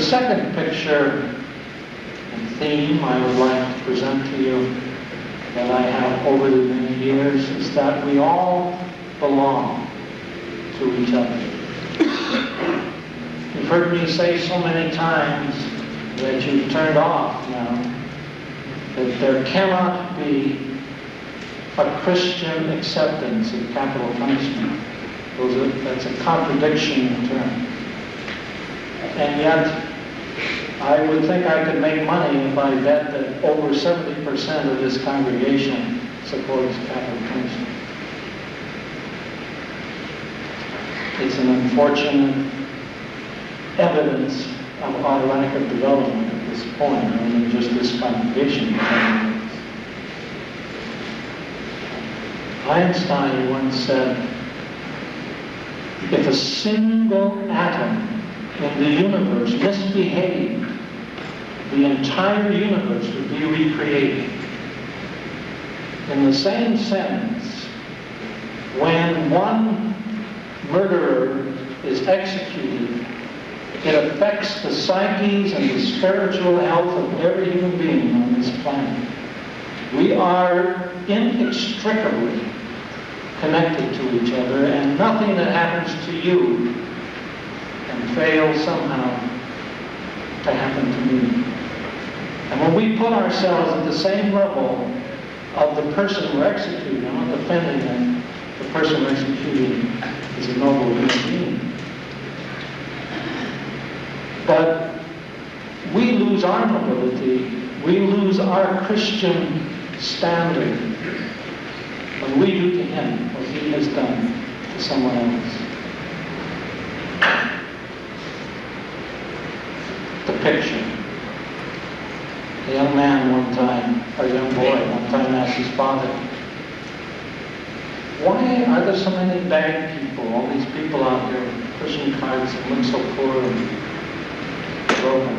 second picture and theme I would like to present to you that I have over the many years is that we all belong to each other. You've heard me say so many times that you've turned off now that there cannot be a Christian acceptance of capital punishment. That's a contradiction in terms. And yet, I would think I could make money if I bet that over 70% of this congregation supports capital punishment. It's an unfortunate evidence of our lack of development at this point, and just this congregation. Einstein once said, if a single atom in the universe misbehaved, the entire universe would be recreated. In the same sense, when one murderer is executed, it affects the psyches and the spiritual health of every human being on this planet. We are inextricably connected to each other, and nothing that happens to you can fail somehow to happen to me. And when we put ourselves at the same level of the person we're executing, I'm not defending that the person we're executing is a noble human being. But we lose our nobility, we lose our Christian standard when we do to him what he has done to someone else. The picture. A young man one time, or a young boy one time asked his father, why are there so many bad people, all these people out here pushing carts that look so poor and broken?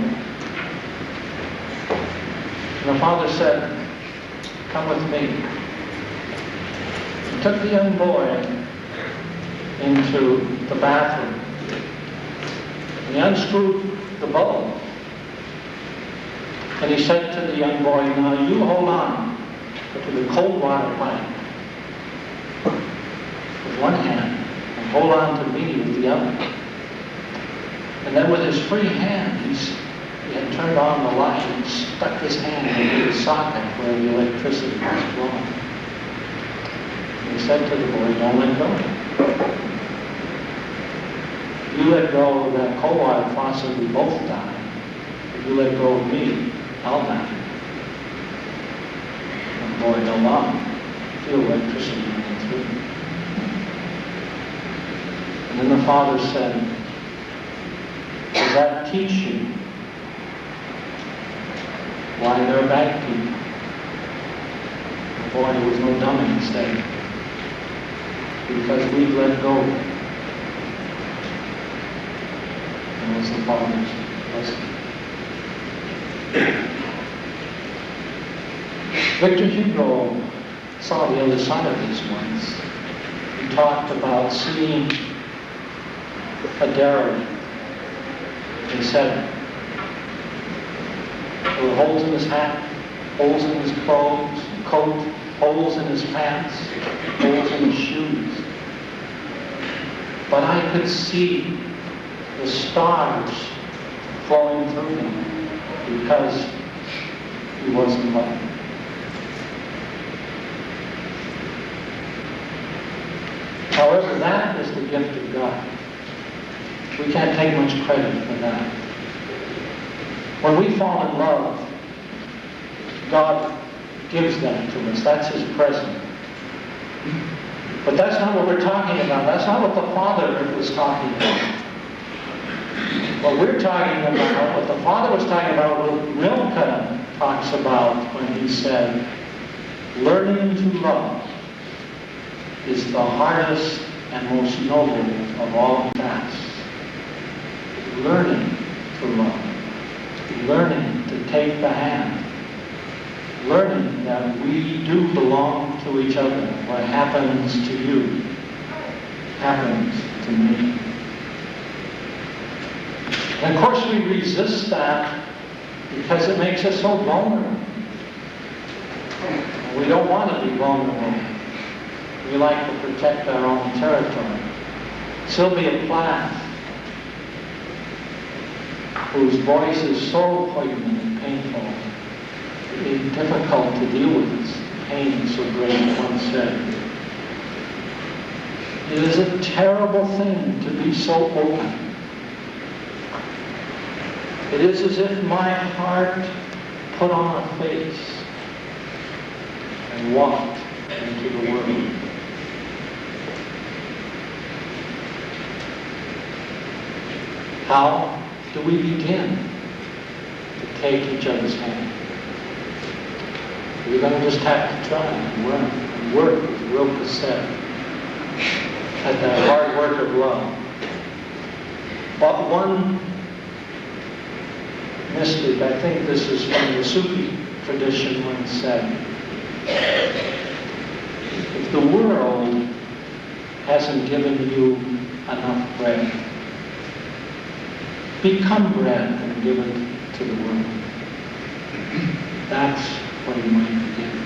And the father said, come with me. He took the young boy into the bathroom and he unscrewed the bulb. And he said to the young boy, now you hold on to the cold water pipe with one hand and hold on to me with the other. And then with his free hand, he had turned on the light and stuck his hand into the socket where the electricity was flowing. He said to the boy, don't let go. If you let go of that cold water faucet, we both die. If you let go of me, I'll die. And the boy held on. Feel electricity running through. And then the father said, does that teach you why there are bad people? The boy was no dummy instead. Because we've let go. And was the father's lesson. Victor Hugo saw the other side of this once. He talked about seeing a derelict. He said, there were holes in his hat, holes in his clothes, coat, holes in his pants, holes in his shoes. But I could see the stars flowing through him because he wasn't loved. However, that is the gift of God. We can't take much credit for that. When we fall in love, God gives that to us. That's his present. But that's not what we're talking about. That's not what the Father was talking about. What we're talking about, what the Father was talking about, what Rilke talks about when he said, learning to love is the hardest and most noble of all tasks. Learning to love. Learning to take the hand. Learning that we do belong to each other. What happens to you happens to me. And of course we resist that because it makes us so vulnerable. We don't want to be vulnerable. We like to protect our own territory. Sylvia Plath, whose voice is so poignant and painful, it's difficult to deal with its pain so great, once said, "It is a terrible thing to be so open. It is as if my heart put on a face and walked into the world." How do we begin to take each other's hand? We're going to just have to try and learn and work, as Rilke said, at that hard work of love. But one mystic, I think this is from the Sufi tradition, once said, if the world hasn't given you enough bread, become bread and give it to the world. That's what you might begin.